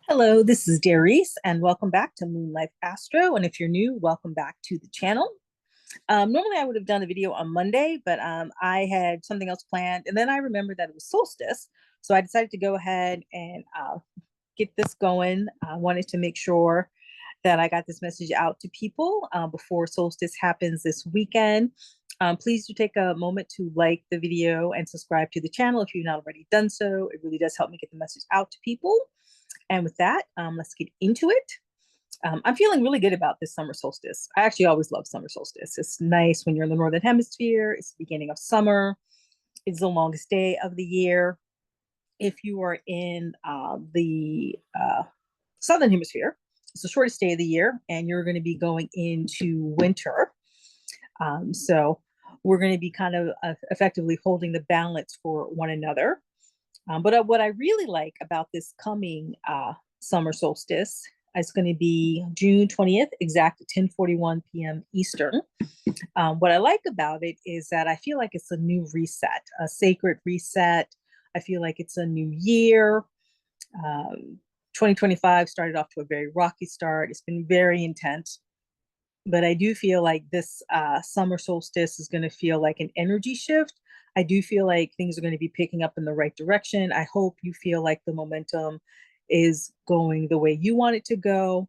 Hello, this is Darice, and welcome back to Moon Life Astro. And if you're new, welcome back to the channel. Normally, I would have done a video on Monday, but I had something else planned, and then I remembered that it was solstice, so I decided to go ahead and get this going. I wanted to make sure that I got this message out to people before solstice happens this weekend. Please do take a moment to like the video and subscribe to the channel if you've not already done so. It really does help me get the message out to people. And with that, let's get into it. I'm feeling really good about this summer solstice. I actually always love summer solstice. It's nice when you're in the northern hemisphere. It's the beginning of summer. It's the longest day of the year. If you are in the southern hemisphere, it's the shortest day of the year, and you're going to be going into winter. So we're going to be kind of effectively holding the balance for one another. But what I really like about this coming summer solstice is going to be June 20th, exact at 10:41 p.m. Eastern. What I like about it is that I feel like it's a new reset, a sacred reset. I feel like it's a new year. 2025 started off to a very rocky start. It's been very intense. But I do feel like this summer solstice is going to feel like an energy shift. I do feel like things are going to be picking up in the right direction. I hope you feel like the momentum is going the way you want it to go.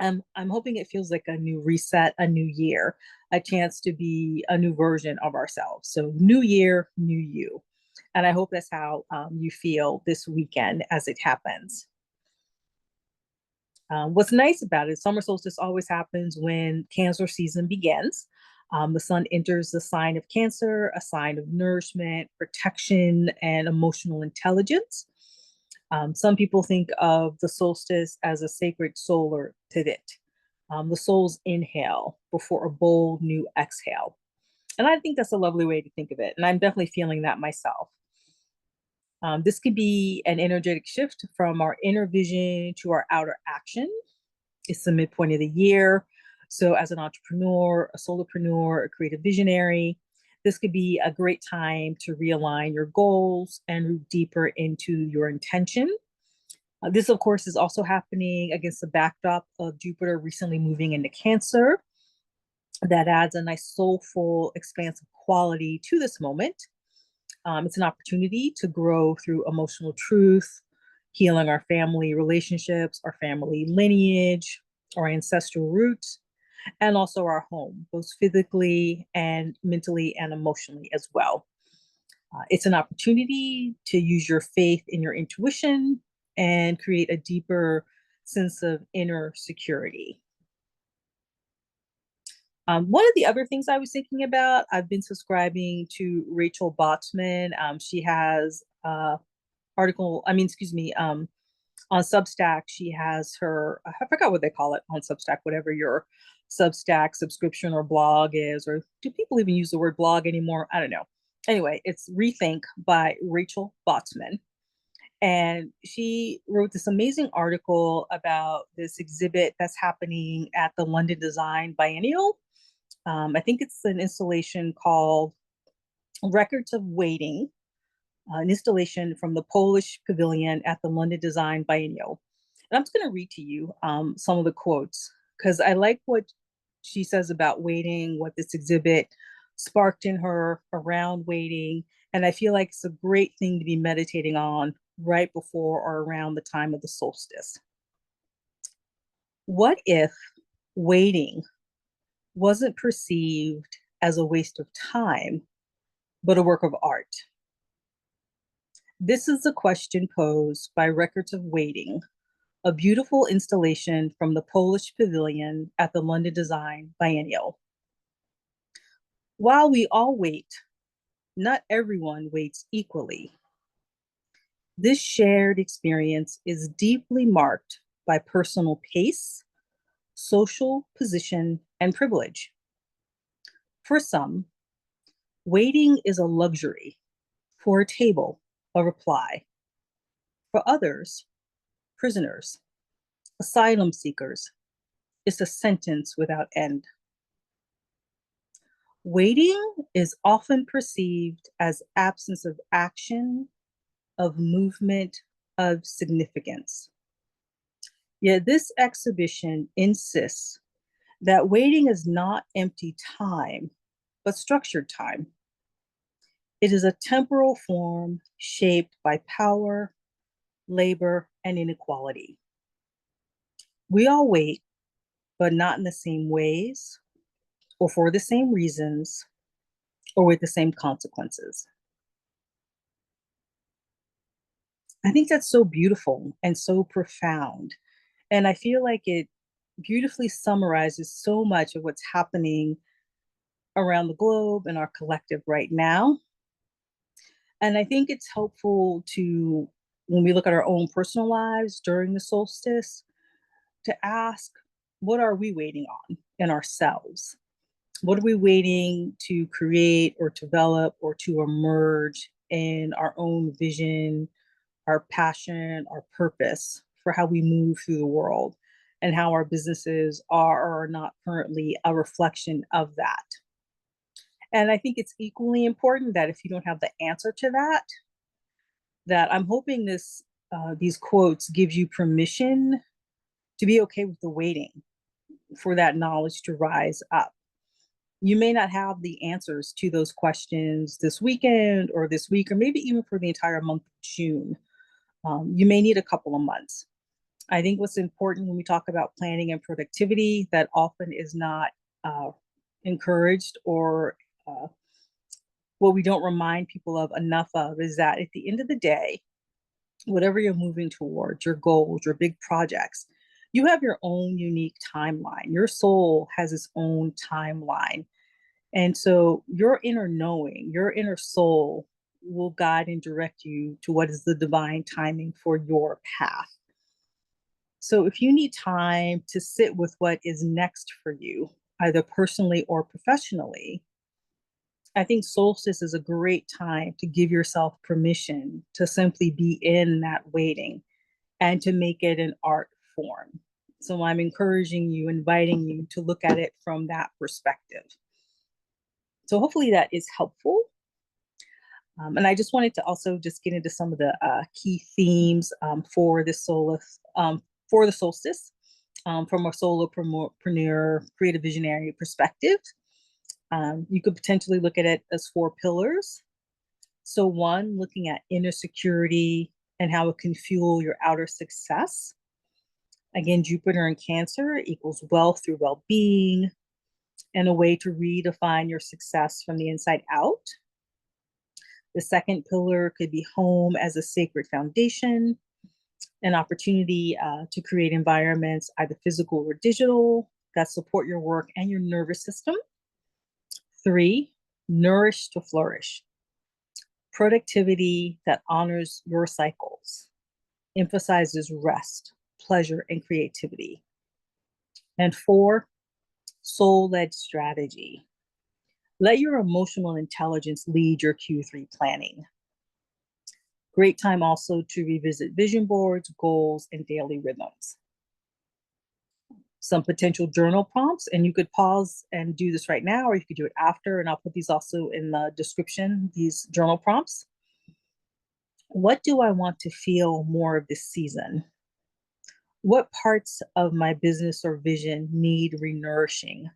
I'm hoping it feels like a new reset, a new year, a chance to be a new version of ourselves. So, new year, new you. And I hope that's how you feel this weekend as it happens. What's nice about it, summer solstice always happens when Cancer season begins. The sun enters the sign of Cancer, a sign of nourishment, protection, and emotional intelligence. Some people think of the solstice as a sacred solar pivot, the soul's inhale before a bold new exhale. And I think that's a lovely way to think of it. And I'm definitely feeling that myself. This could be an energetic shift from our inner vision to our outer action. It's the midpoint of the year. So, as an entrepreneur, a solopreneur, a creative visionary, this could be a great time to realign your goals and move deeper into your intention. This, of course, is also happening against the backdrop of Jupiter recently moving into Cancer. That adds a nice, soulful, expansive quality to this moment. It's an opportunity to grow through emotional truth, healing our family relationships, our family lineage, our ancestral roots, and also our home, both physically and mentally and emotionally as well. It's an opportunity to use your faith in your intuition and create a deeper sense of inner security. One of the other things I was thinking about, I've been subscribing to Rachel Botsman. She has on Substack. She has her, I forgot what they call it on Substack, whatever your Substack subscription or blog is, or do people even use the word blog anymore? I don't know. Anyway, it's Rethink by Rachel Botsman. And she wrote this amazing article about this exhibit that's happening at the London Design Biennial. I think it's an installation called Records of Waiting, an installation from the Polish Pavilion at the London Design Biennial. And I'm just going to read to you some of the quotes because I like what she says about waiting, what this exhibit sparked in her around waiting. And I feel like it's a great thing to be meditating on right before or around the time of the solstice. What if waiting wasn't perceived as a waste of time, but a work of art? This is a question posed by Records of Waiting, a beautiful installation from the Polish Pavilion at the London Design Biennial. While we all wait, not everyone waits equally. This shared experience is deeply marked by personal pace, social position, and privilege. For some, waiting is a luxury. For a table, a reply. For others, prisoners, asylum seekers, it's a sentence without end. Waiting is often perceived as absence of action, of movement, of significance. Yet this exhibition insists that waiting is not empty time, but structured time. It is a temporal form shaped by power, labor, and inequality. We all wait, but not in the same ways, or for the same reasons, or with the same consequences. I think that's so beautiful and so profound. And I feel like it beautifully summarizes so much of what's happening around the globe and our collective right now. And I think it's helpful to, when we look at our own personal lives during the solstice, to ask, what are we waiting on in ourselves? What are we waiting to create or develop or to emerge in our own vision, our passion, our purpose for how we move through the world, and how our businesses are or are not currently a reflection of that? And I think it's equally important that if you don't have the answer to that, that I'm hoping these quotes give you permission to be okay with the waiting for that knowledge to rise up. You may not have the answers to those questions this weekend or this week, or maybe even for the entire month of June. You may need a couple of months. I think what's important when we talk about planning and productivity that often is not encouraged, or what we don't remind people of enough of, is that at the end of the day, whatever you're moving towards, your goals, your big projects, you have your own unique timeline. Your soul has its own timeline. And so your inner knowing, your inner soul will guide and direct you to what is the divine timing for your path. So if you need time to sit with what is next for you, either personally or professionally, I think solstice is a great time to give yourself permission to simply be in that waiting and to make it an art form. So I'm encouraging you, inviting you to look at it from that perspective. So hopefully that is helpful. And I just wanted to also just get into some of the key themes for the solstice from a solopreneur, creative visionary perspective. You could potentially look at it as 4 pillars. So one, looking at inner security and how it can fuel your outer success. Again, Jupiter in Cancer equals wealth through well-being, and a way to redefine your success from the inside out. The second pillar could be home as a sacred foundation, an opportunity to create environments, either physical or digital, that support your work and your nervous system. 3, nourish to flourish, productivity that honors your cycles, emphasizes rest, pleasure, and creativity. And 4, soul-led strategy. Let your emotional intelligence lead your Q3 planning. Great time also to revisit vision boards, goals, and daily rhythms. Some potential journal prompts, and you could pause and do this right now, or you could do it after, and I'll put these also in the description, these journal prompts. What do I want to feel more of this season? What parts of my business or vision need re-nourishing?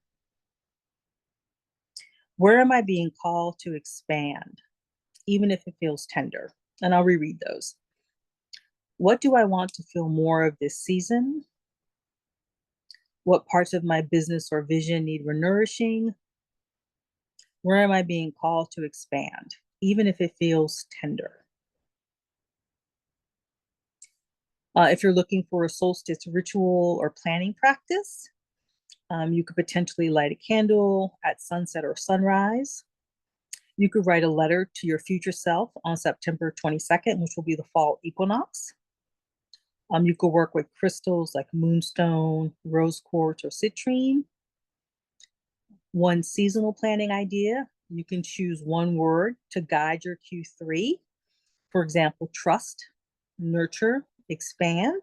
Where am I being called to expand, even if it feels tender? And I'll reread those. What do I want to feel more of this season? What parts of my business or vision need re-nourishing? Where am I being called to expand, even if it feels tender? If you're looking for a solstice ritual or planning practice, you could potentially light a candle at sunset or sunrise. You could write a letter to your future self on September 22nd, which will be the fall equinox. You could work with crystals like moonstone, rose quartz, or citrine. One seasonal planning idea, you can choose one word to guide your Q3. For example, trust, nurture, expand.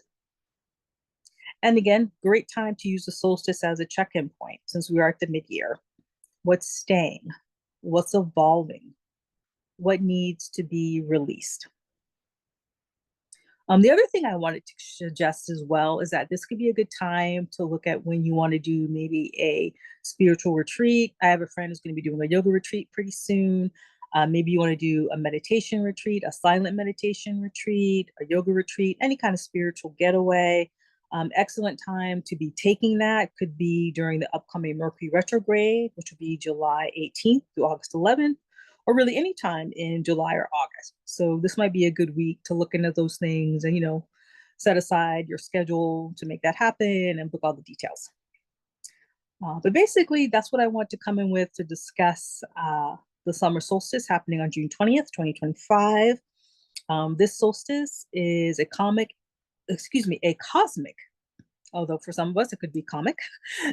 And again, great time to use the solstice as a check-in point since we are at the mid-year. What's staying? What's evolving? What needs to be released? The other thing I wanted to suggest as well is that this could be a good time to look at when you want to do maybe a spiritual retreat. I have a friend who's going to be doing a yoga retreat pretty soon. Maybe you want to do a meditation retreat, a silent meditation retreat, a yoga retreat, any kind of spiritual getaway. Excellent time to be taking that could be during the upcoming Mercury retrograde, which will be July 18th through August 11th, or really any time in July or August. So this might be a good week to look into those things and, set aside your schedule to make that happen and book all the details. But basically, that's what I want to come in with to discuss the summer solstice happening on June 20th, 2025. This solstice is a cosmic, although for some of us it could be comic.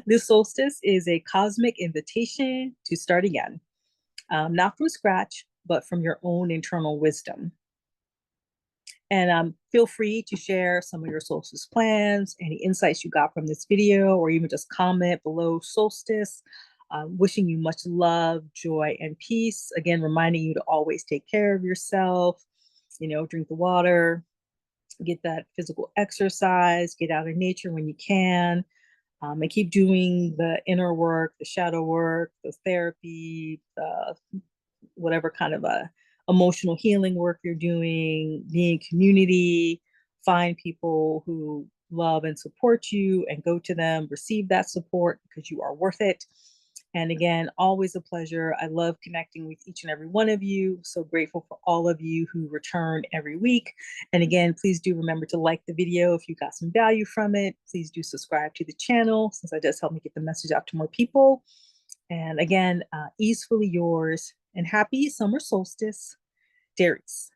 This solstice is a cosmic invitation to start again, not from scratch, but from your own internal wisdom. And feel free to share some of your solstice plans, any insights you got from this video, or even just comment below solstice. Wishing you much love, joy, and peace. Again, reminding you to always take care of yourself, drink the water, get that physical exercise, get out in nature when you can, and keep doing the inner work, the shadow work, the therapy, whatever kind of emotional healing work you're doing, be in community, find people who love and support you and go to them, receive that support because you are worth it. And again, always a pleasure. I love connecting with each and every one of you. So grateful for all of you who return every week. And again, please do remember to like the video if you got some value from it. Please do subscribe to the channel since that does help me get the message out to more people. And again, easefully yours and happy summer solstice, Darius.